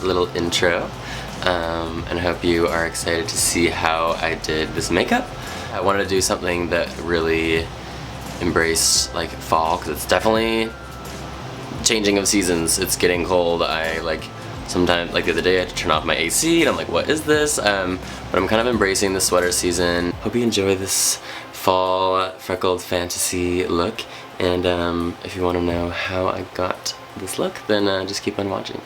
little intro, and I hope you are excited to see how I did this makeup. I wanted to do something that really embraced like fall, because it's definitely changing of seasons. It's getting cold. I like sometimes, like the other day, I had to turn off my AC and I'm like, what is this? But I'm kind of embracing the sweater season. Hope you enjoy this fall freckled fantasy look, and if you want to know how I got this look, then just keep on watching.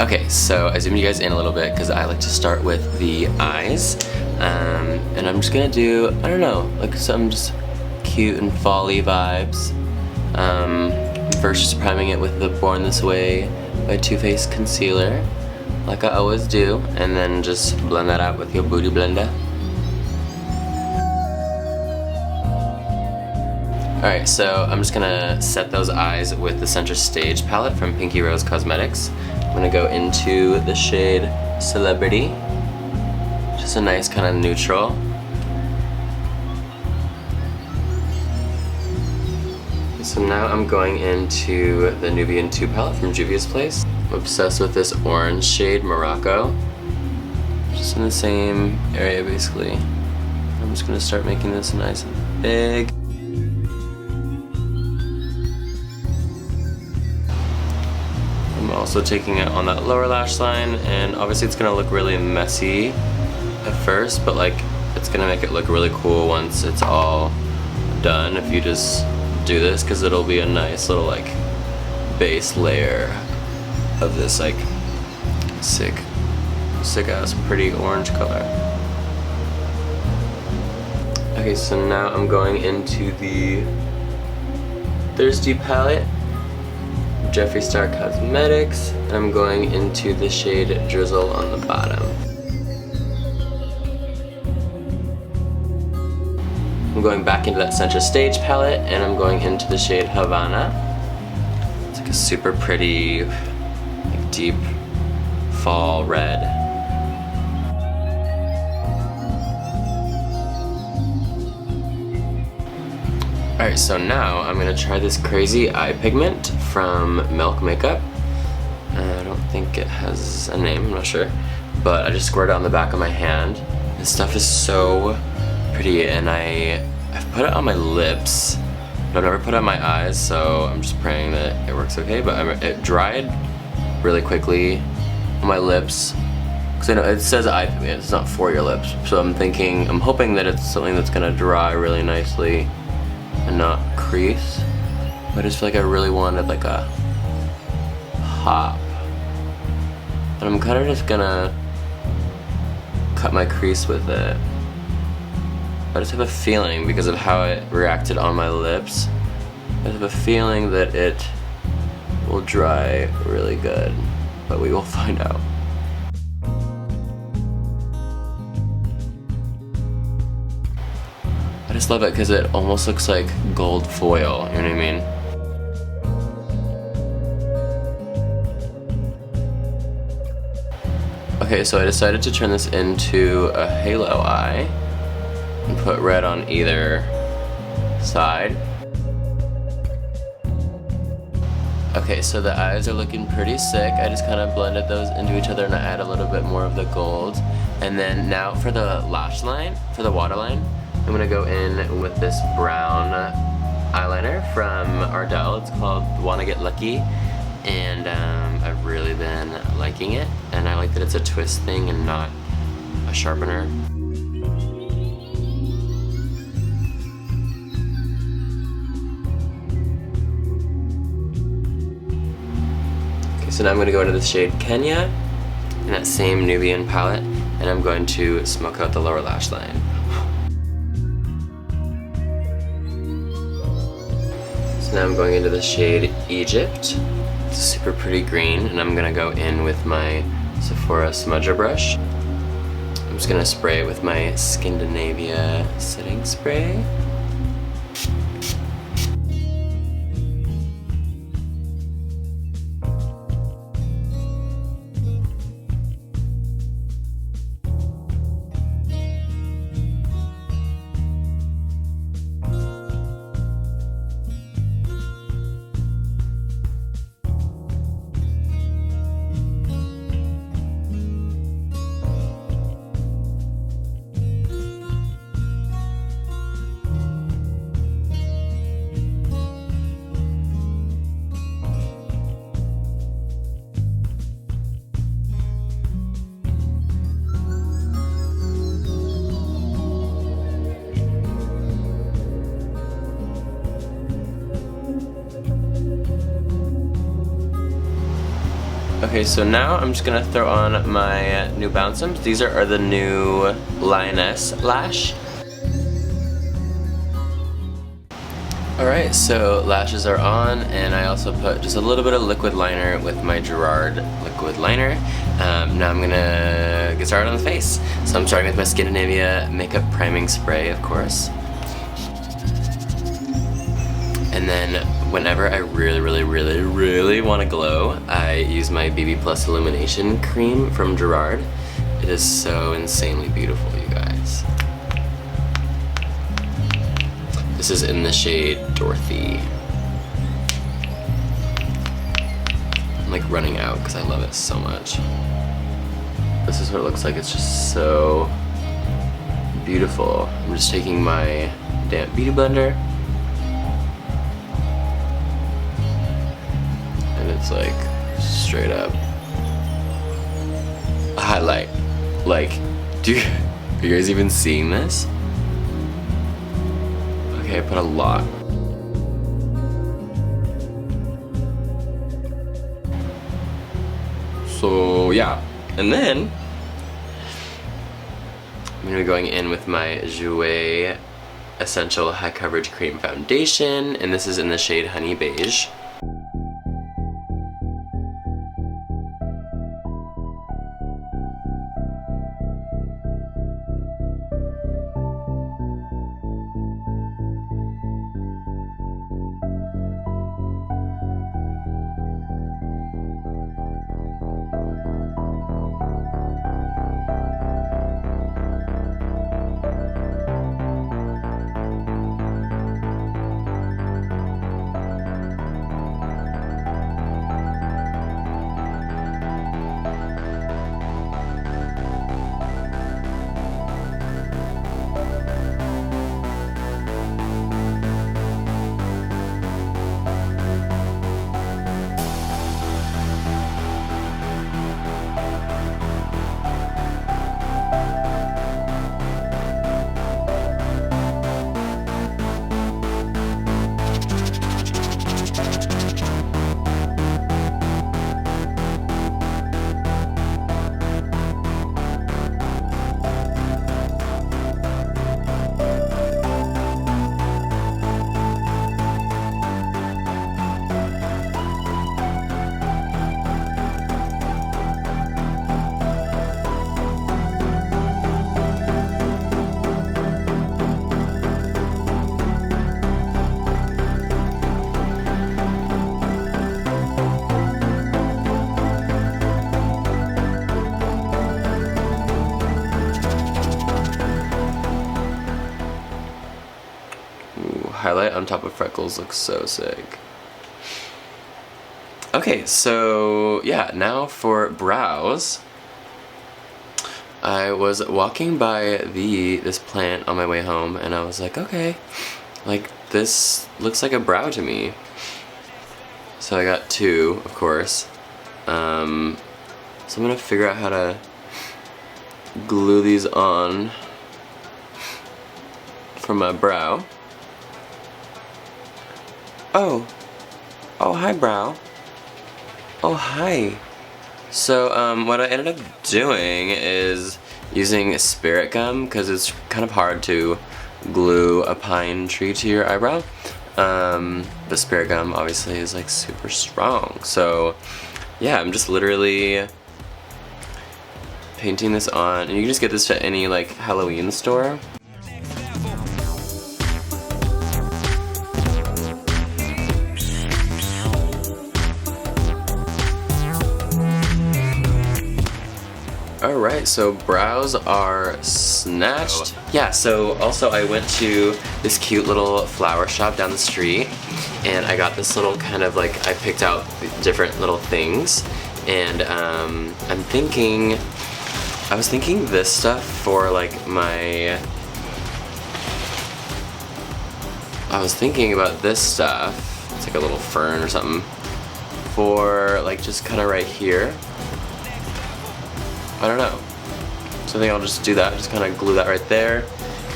Okay, so I zoomed you guys in a little bit because I like to start with the eyes, and I'm just gonna do, I don't know, like some just cute and fall-y vibes. First, just priming it with the Born This Way by Too Faced concealer, like I always do, and then just blend that out with your Booty Blender. Alright, so I'm just gonna set those eyes with the Center Stage palette from Pinky Rose Cosmetics. I'm gonna go into the shade Celebrity, just a nice kind of neutral. So now I'm going into the Nubian 2 palette from Juvia's Place. I'm obsessed with this orange shade, Morocco. Just in the same area basically. I'm just gonna start making this nice and big. I'm also taking it on that lower lash line, and obviously it's gonna look really messy at first, but like it's gonna make it look really cool once it's all done if you just do this, because it'll be a nice little like base layer of this like sick ass pretty orange color. Okay, so now I'm going into the Thirsty palette, Jeffree Star Cosmetics, and I'm going into the shade Drizzle on the bottom. I'm going back into that Center Stage palette, and I'm going into the shade Havana. It's like a super pretty, like deep fall red. Alright, so now I'm gonna try this crazy eye pigment from Milk Makeup. I don't think it has a name, I'm not sure. But I just squirted it on the back of my hand. This stuff is so pretty, and I've put it on my lips, but I've never put it on my eyes, so I'm just praying that it works okay. But it dried really quickly on my lips, because I know it says eye pigment, it's not for your lips. So I'm hoping that it's something that's gonna dry really nicely and not crease. But I just feel like I really wanted like a pop, and I'm kind of just gonna cut my crease with it. I just have a feeling, because of how it reacted on my lips, I have a feeling that it will dry really good, but we will find out. I just love it because it almost looks like gold foil, you know what I mean? Okay, so I decided to turn this into a halo eye and put red on either side. Okay, so the eyes are looking pretty sick. I just kind of blended those into each other, and I add a little bit more of the gold. And then now for the lash line, for the waterline, I'm gonna go in with this brown eyeliner from Ardell. It's called Wanna Get Lucky, and I've really been liking it, and I like that it's a twist thing and not a sharpener. Okay, so now I'm gonna go into the shade Kenya in that same Nubian palette, and I'm going to smoke out the lower lash line. So now I'm going into the shade Egypt. It's a super pretty green, and I'm gonna go in with my Sephora smudger brush. I'm just gonna spray it with my Scandinavia setting spray. Okay, so now I'm just gonna throw on my new Bouncums. These are the new Lioness Lash. Alright, so lashes are on, and I also put just a little bit of liquid liner with my Gerard liquid liner. Now I'm gonna get started on the face. So I'm starting with my Skindinavia Makeup Priming Spray, of course. And then whenever I really want to glow, I use my BB Plus Illumination cream from Gerard. It is so insanely beautiful, you guys. This is in the shade Dorothy. I'm like running out because I love it so much. This is what it looks like. It's just so beautiful. I'm just taking my damp beauty blender. And it's like straight up a highlight. Like, are you guys even seeing this? Okay, I put a lot. So yeah, and then I'm gonna be going in with my Jouer Essential High Coverage Cream Foundation, and this is in the shade Honey Beige. Highlight on top of freckles looks so sick. Okay, so yeah, now for brows. I was walking by this plant on my way home, and I was like, okay, like this looks like a brow to me. So I got two, of course. So I'm gonna figure out how to glue these on for my brow. Oh, hi brow. Oh, hi. So, what I ended up doing is using spirit gum, because it's kind of hard to glue a pine tree to your eyebrow. But spirit gum obviously is like super strong. So, yeah, I'm just literally painting this on, and you can just get this to any like Halloween store. Alright, so brows are snatched. Yeah, so also I went to this cute little flower shop down the street, and I got this little kind of like, I picked out different little things, and I was thinking this stuff for like I was thinking about this stuff, it's like a little fern or something, for like just kind of right here. I don't know. So I think I'll just do that, just kind of glue that right there.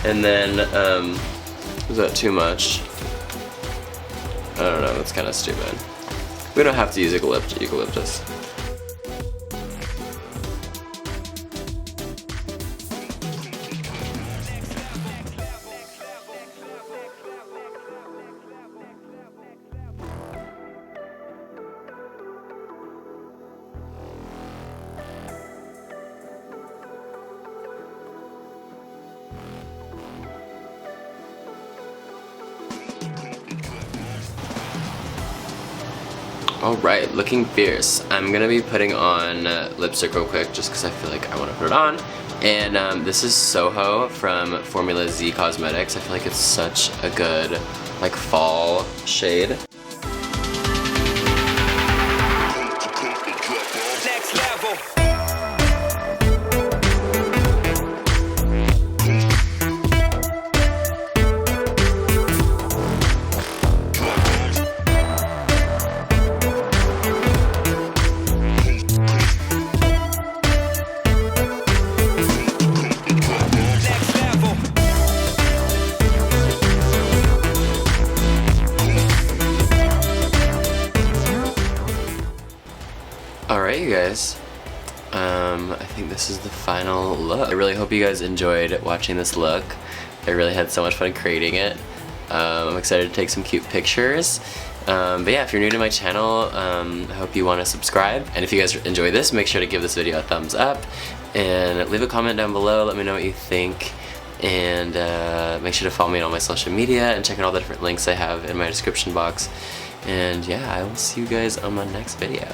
And then, is that too much? I don't know, that's kind of stupid. We don't have to use eucalyptus. Alright, looking fierce. I'm gonna be putting on lipstick real quick just because I feel like I want to put it on. And this is Soho from Formula Z Cosmetics. I feel like it's such a good like fall shade. Next level. Alright, you guys. I think this is the final look. I really hope you guys enjoyed watching this look. I really had so much fun creating it. I'm excited to take some cute pictures. But yeah, if you're new to my channel, I hope you want to subscribe. And if you guys enjoy this, make sure to give this video a thumbs up. And leave a comment down below, let me know what you think. And make sure to follow me on all my social media and check out all the different links I have in my description box. And yeah, I will see you guys on my next video.